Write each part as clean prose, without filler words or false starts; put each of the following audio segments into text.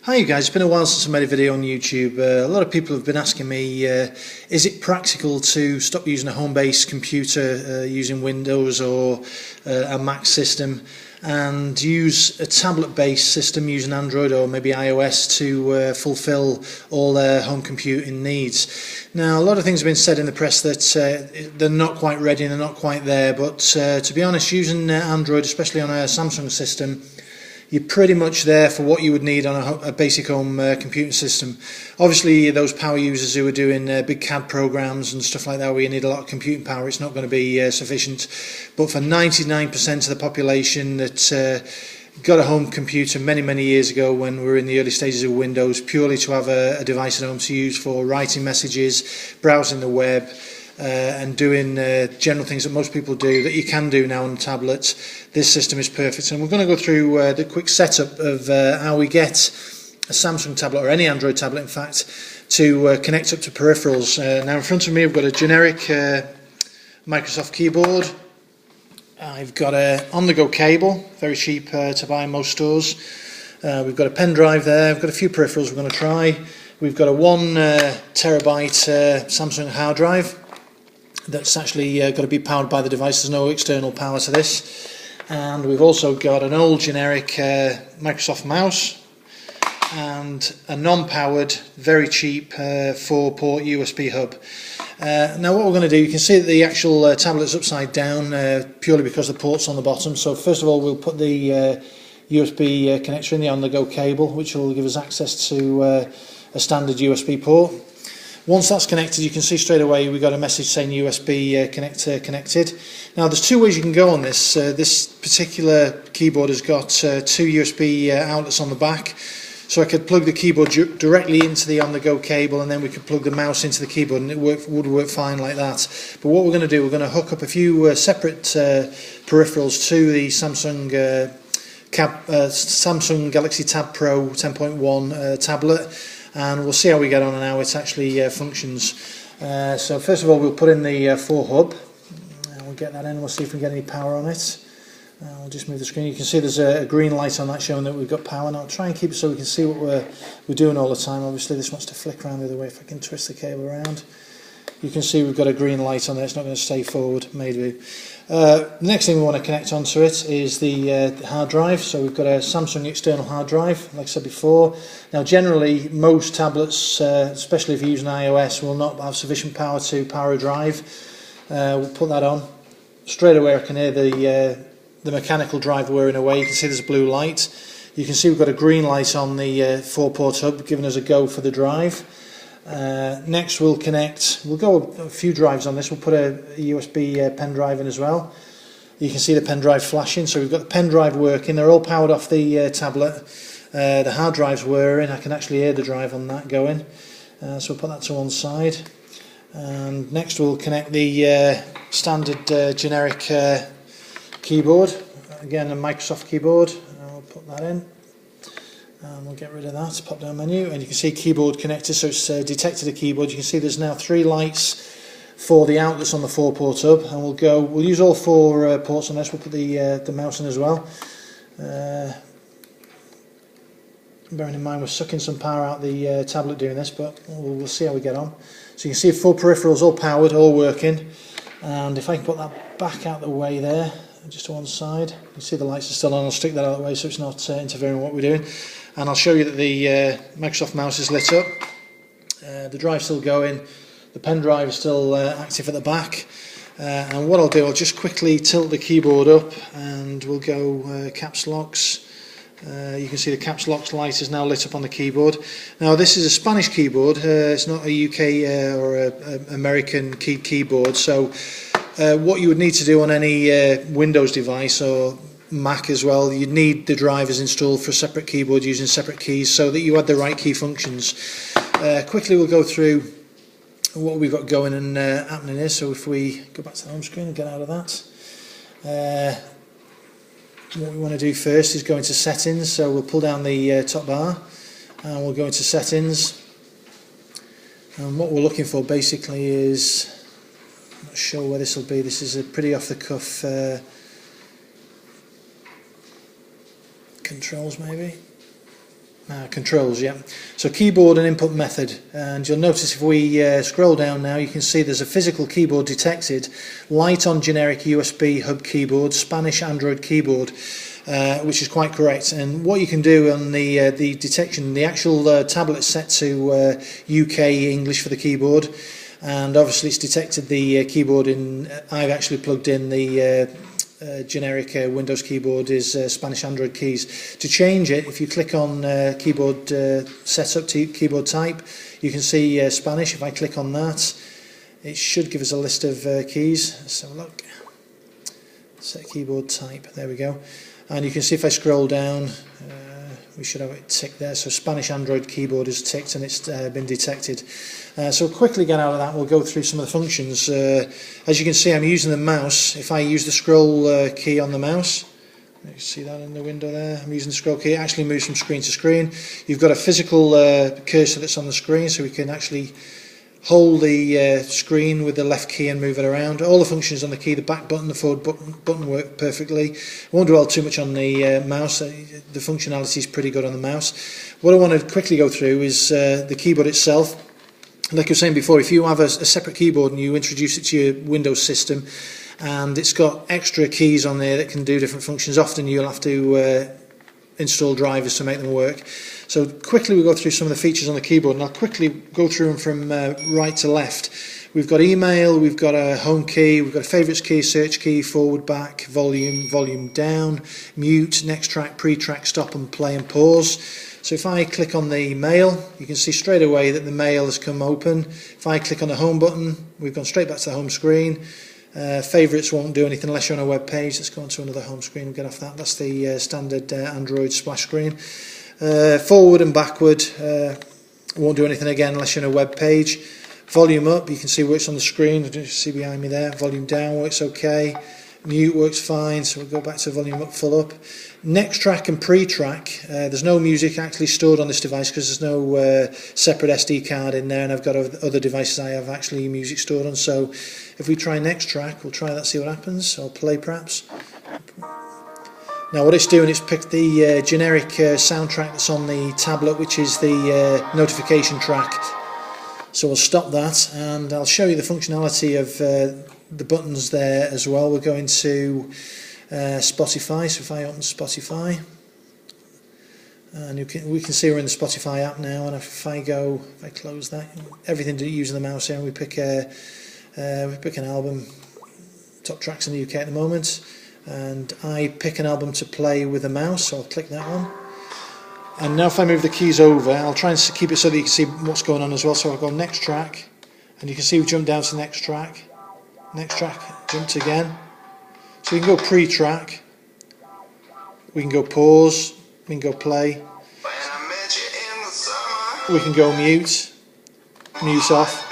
Hi you guys, it's been a while since I made a video on YouTube. A lot of people have been asking me, is it practical to stop using a home-based computer using Windows or a Mac system and use a tablet-based system using Android or maybe iOS to fulfill all their home computing needs. Now, a lot of things have been said in the press that they're not quite ready and they're not quite there, but to be honest, using Android, especially on a Samsung system, you're pretty much there for what you would need on a basic home computing system. Obviously, those power users who are doing big CAD programs and stuff like that where you need a lot of computing power, it's not going to be sufficient. But for 99% of the population that got a home computer many years ago when we were in the early stages of Windows, purely to have a device at home to use for writing messages, browsing the web, and doing general things that most people do that you can do now on tablets, this system is perfect. And we're going to go through the quick setup of how we get a Samsung tablet, or any Android tablet in fact, to connect up to peripherals. Now in front of me I've got a generic Microsoft keyboard. I've got a on-the-go cable, very cheap to buy in most stores. We've got a pen drive there. I've got a few peripherals we're going to try. We've got a 1 terabyte Samsung hard drive that's actually got to be powered by the device. There's no external power to this. And we've also got an old generic Microsoft mouse and a non-powered, very cheap 4-port USB hub. Now what we're going to do, you can see that the actual tablet's upside down purely because the port's on the bottom. So first of all we'll put the USB connector in the on-the-go cable, which will give us access to a standard USB port. Once that's connected, you can see straight away we got a message saying USB connector connected. Now there's two ways you can go on this. This particular keyboard has got 2 USB outlets on the back, so I could plug the keyboard directly into the on-the-go cable, and then we could plug the mouse into the keyboard, and it would work fine like that. But what we're going to do, we're going to hook up a few separate peripherals to the Samsung Samsung Galaxy Tab Pro 10.1 tablet. And we'll see how we get on and how it actually functions. So first of all we'll put in the 4 hub. We'll get that in, we'll see if we can get any power on it. We'll just move the screen. You can see there's a green light on that showing that we've got power. Now I'll try and keep it so we can see what we're doing all the time. Obviously this wants to flick around the other way. If I can twist the cable around, you can see we've got a green light on there. It's not going to stay forward, maybe. The next thing we want to connect onto it is the hard drive. So we've got a Samsung external hard drive, like I said before. Now generally most tablets, especially if you're using iOS, will not have sufficient power to power a drive. We'll put that on. Straight away I can hear the mechanical drive whirring away. You can see there's a blue light. You can see we've got a green light on the 4-port hub giving us a go for the drive. Next we'll go a few drives on this. We'll put a USB pen drive in as well. You can see the pen drive flashing, so we've got the pen drive working. They're all powered off the tablet. The hard drive's whirring. I can actually hear the drive on that going. So we'll put that to one side. And next we'll connect the standard generic keyboard. Again, a Microsoft keyboard. I'll put that in. And we'll get rid of that, pop down menu, and you can see keyboard connected, so it's detected a keyboard. You can see there's now 3 lights for the outlets on the 4-port hub, and we'll use all 4 ports on this. We'll put the mouse in as well. Bearing in mind we're sucking some power out the tablet doing this, but we'll see how we get on. So you can see 4 peripherals all powered, all working, and if I can put that back out the way there, just to one side, you can see the lights are still on. I'll stick that out of the way so it's not interfering with what we're doing. And I'll show you that the Microsoft mouse is lit up. The drive's still going. The pen drive is still active at the back. And what I'll do, I'll just quickly tilt the keyboard up and we'll go caps locks. You can see the caps locks light is now lit up on the keyboard. Now this is a Spanish keyboard. It's not a UK or a American keyboard. So what you would need to do on any Windows device or Mac as well, you'd need the drivers installed for a separate keyboard using separate keys so that you had the right key functions. Quickly we'll go through what we've got going and happening here. So if we go back to the home screen and get out of that, what we want to do first is go into settings. So we'll pull down the top bar and we'll go into settings, and what we're looking for basically is, I'm not sure where this will be, this is a pretty off the cuff controls maybe. Controls, yeah. So keyboard and input method, and you'll notice if we scroll down now, you can see there's a physical keyboard detected, light on generic USB hub keyboard, Spanish Android keyboard, which is quite correct. And what you can do on the detection, the actual tablet is set to UK English for the keyboard, and obviously it's detected the keyboard in. I've actually plugged in the generic Windows keyboard is Spanish Android keys. To change it, if you click on keyboard setup to keyboard type, you can see Spanish. If I click on that, it should give us a list of keys. Let's have a look. Set keyboard type, there we go. And you can see if I scroll down, we should have it ticked there. So Spanish Android keyboard is ticked and it's been detected. So we'll quickly get out of that. We'll go through some of the functions. As you can see, I'm using the mouse. If I use the scroll key on the mouse, you see that in the window there. I'm using the scroll key. It actually moves from screen to screen. You've got a physical cursor that's on the screen, so we can actually hold the screen with the left key and move it around. All the functions on the key, the back button, the forward button work perfectly. I won't dwell too much on the mouse. The functionality is pretty good on the mouse. What I want to quickly go through is the keyboard itself. Like I was saying before, if you have a separate keyboard and you introduce it to your Windows system and it's got extra keys on there that can do different functions, often you'll have to install drivers to make them work. So quickly we'll go through some of the features on the keyboard, and I'll quickly go through them from right to left. We've got email, we've got a home key, we've got a favourites key, search key, forward, back, volume, volume down, mute, next track, pre-track, stop and play and pause. So if I click on the mail, you can see straight away that the mail has come open. If I click on the home button, we've gone straight back to the home screen. Favourites won't do anything unless you're on a web page. Let's go on to another home screen and get off that. That's the standard Android splash screen. Forward and backward won't do anything again unless you're on a web page. Volume up, you can see works on the screen. You can see behind me there. Volume down works okay. Mute works fine, so we'll go back to volume up, full up. Next track and pre-track, there's no music actually stored on this device because there's no separate SD card in there, and I've got other devices I have actually music stored on. So if we try next track, we'll try that, see what happens, or play perhaps. Now what it's doing is picked the generic soundtrack that's on the tablet, which is the notification track. So we'll stop that, and I'll show you the functionality of the buttons there as well. We're going to Spotify, so if I open Spotify, and we can see we're in the Spotify app now, and if I close that, everything using the mouse here, and we pick an album, top tracks in the UK at the moment, and I pick an album to play with the mouse, so I'll click that one. And now if I move the keys over, I'll try and keep it so that you can see what's going on as well. So I'll go next track, and you can see we jump down to the next track, jumped again. So we can go pre-track, we can go pause, we can go play, we can go mute off.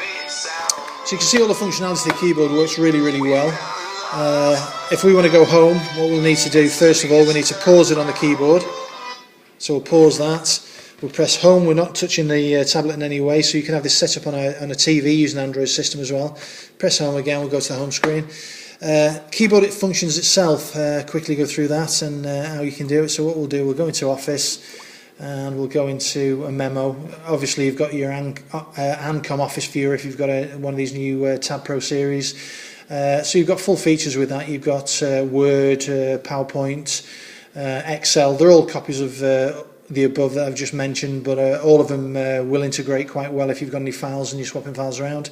So you can see all the functionality of the keyboard works really, really well. If we want to go home, what we'll need to do first of all, we need to pause it on the keyboard. So we'll pause that, we'll press home. We're not touching the tablet in any way, so you can have this set up on a TV using an Android system as well. Press home again, we'll go to the home screen. Keyboard functions itself, quickly go through that and how you can do it. So what we'll do, we'll go into Office and we'll go into a memo. Obviously you've got your Ancom Office Viewer if you've got one of these new Tab Pro series. So you've got full features with that. You've got Word, PowerPoint, Excel. They're all copies of the above that I've just mentioned, but all of them will integrate quite well if you've got any files and you're swapping files around.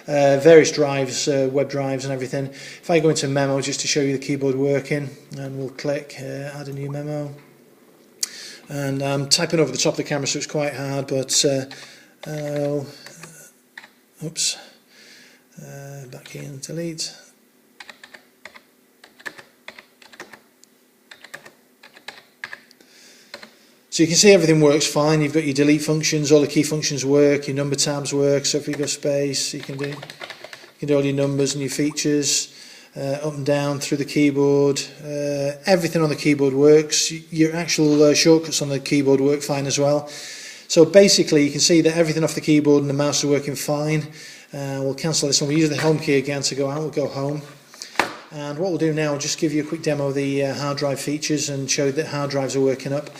Various drives, web drives and everything. If I go into memo just to show you the keyboard working, and we'll click add a new memo, and I'm typing over the top of the camera so it's quite hard, but oops, back in, delete. So you can see everything works fine. You've got your delete functions, all the key functions work, your number tabs work, so if you go space, you can do all your numbers and your features, up and down through the keyboard. Everything on the keyboard works. Your actual shortcuts on the keyboard work fine as well. So basically you can see that everything off the keyboard and the mouse are working fine. We'll cancel this one. We'll use the home key again to go out. We'll go home. And what we'll do now, I'll just give you a quick demo of the hard drive features and show you that hard drives are working up.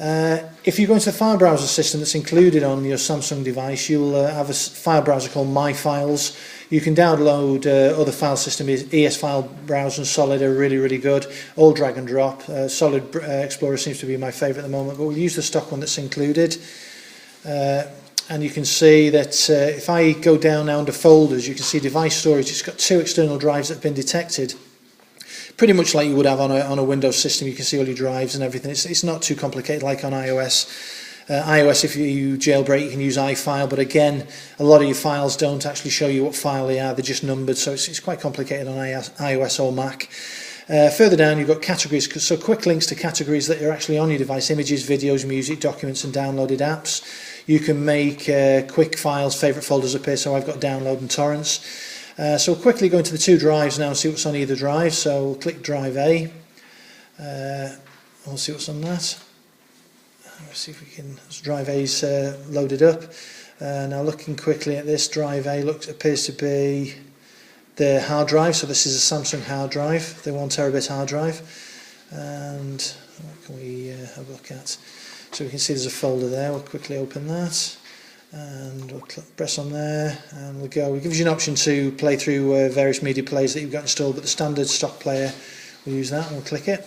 If you go into the file browser system that's included on your Samsung device, you'll have a file browser called My Files. You can download other file systems. ES File Browser and Solid are really good, all drag and drop. Solid Explorer seems to be my favourite at the moment, but we'll use the stock one that's included. And you can see that if I go down now under folders, you can see device storage. It's got 2 external drives that have been detected. Pretty much like you would have on a Windows system. You can see all your drives and everything. It's not too complicated like on iOS. iOS, if you jailbreak, you can use iFile, but again, a lot of your files don't actually show you what file they are. They're just numbered, so it's quite complicated on iOS or Mac. Further down, you've got categories, so quick links to categories that are actually on your device: images, videos, music, documents, and downloaded apps. You can make quick files, favourite folders appear, so I've got download and torrents. So we'll quickly go into the 2 drives now and see what's on either drive. So we'll click drive A, and we'll see what's on that. Let's see if we can, so drive A's loaded up. Now looking quickly at this, drive A appears to be the hard drive, so this is a Samsung hard drive, the 1 terabit hard drive. And what can we have a look at? So we can see there's a folder there. We'll quickly open that, and we'll press on there, and we'll go. It gives you an option to play through various media players that you've got installed, but the standard stock player, we'll use that, and we'll click it.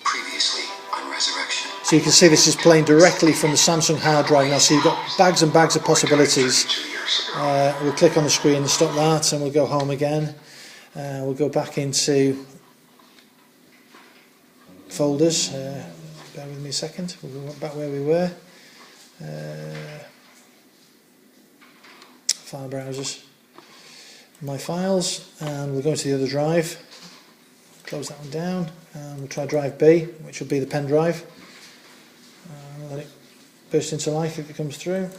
Previously on Resurrection. So you can see this is playing directly from the Samsung hard drive now, so you've got bags and bags of possibilities. We'll click on the screen and stop that, and we'll go home again. We'll go back into folders. Bear with me a second, we'll go back where we were. File browsers, My Files, and we'll go into the other drive. Close that one down, and we'll try drive B, which will be the pen drive. Let it burst into life if it comes through.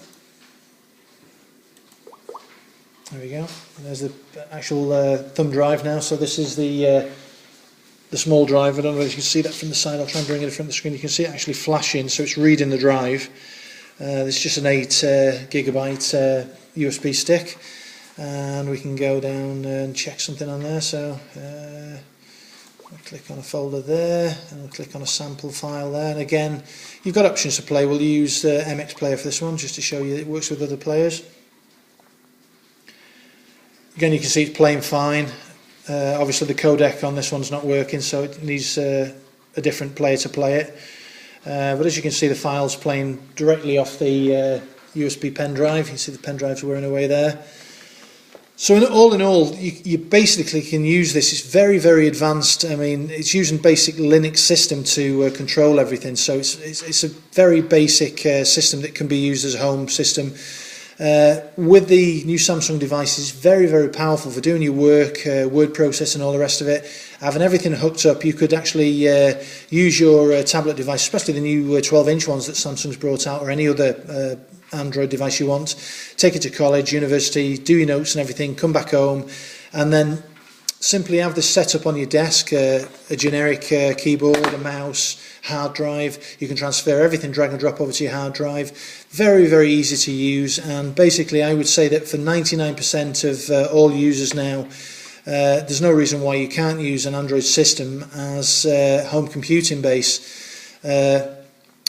There we go. There's the actual thumb drive now. So this is the small drive. I don't know if you can see that from the side. I'll try and bring it in front of the screen. You can see it actually flashing, so it's reading the drive. It's just an 8 gigabyte USB stick, and we can go down and check something on there. So I'll click on a folder there, and I'll click on a sample file there. And again, you've got options to play. We'll use MX Player for this one, just to show you it works with other players. Again, you can see it's playing fine. Obviously the codec on this one's not working, so it needs a different player to play it. But as you can see, the file's playing directly off the USB pen drive. You can see the pen drive's whirring away there. So all in all, you basically can use this. It's very advanced. I mean, it's using basic Linux system to control everything. So it's a very basic system that can be used as a home system. With the new Samsung devices, very powerful for doing your work, word processing, all the rest of it. Having everything hooked up, you could actually use your tablet device, especially the new 12-inch ones that Samsung's brought out, or any other Android device you want. Take it to college, university, do your notes and everything, come back home, and then simply have this set up on your desk, a generic keyboard, a mouse, hard drive. You can transfer everything, drag and drop over to your hard drive. Very easy to use, and basically I would say that for 99% of all users now, there's no reason why you can't use an Android system as home computing base.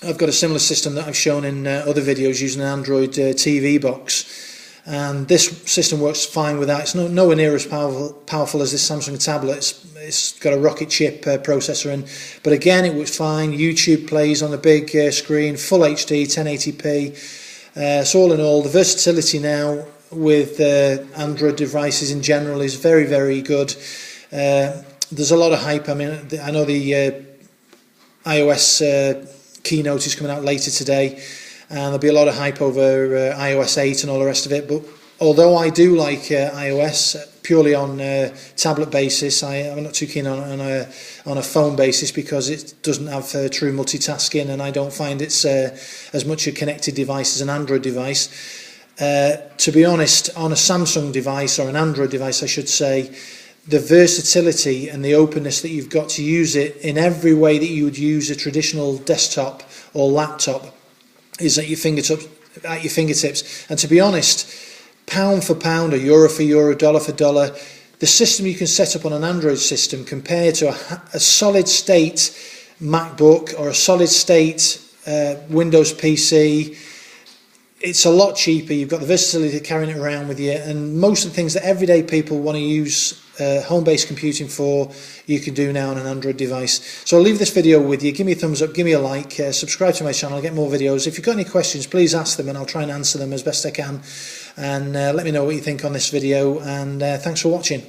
I've got a similar system that I've shown in other videos using an Android TV box. And this system works fine with that. It's nowhere near as powerful as this Samsung tablet. It's got a rocket chip processor in, but again it works fine. YouTube plays on the big screen, full HD, 1080p. So all in all, the versatility now with Android devices in general is very good. There's a lot of hype. I mean, I know the iOS keynote is coming out later today, and there'll be a lot of hype over iOS 8 and all the rest of it. But although I do like iOS purely on tablet basis, I'm not too keen on a phone basis, because it doesn't have true multitasking, and I don't find it's as much a connected device as an Android device. To be honest, on a Samsung device, or an Android device I should say, the versatility and the openness that you've got to use it in every way that you would use a traditional desktop or laptop is at your fingertips. And to be honest, pound for pound, or euro for euro, dollar for dollar, the system you can set up on an Android system compared to a solid state MacBook or a solid state Windows PC, it's a lot cheaper. You've got the versatility of carrying it around with you, and most of the things that everyday people want to use home-based computing for, you can do now on an Android device. So I'll leave this video with you. Give me a thumbs up, give me a like, subscribe to my channel, I'll get more videos. If you've got any questions, please ask them and I'll try and answer them as best I can. And let me know what you think on this video, and thanks for watching.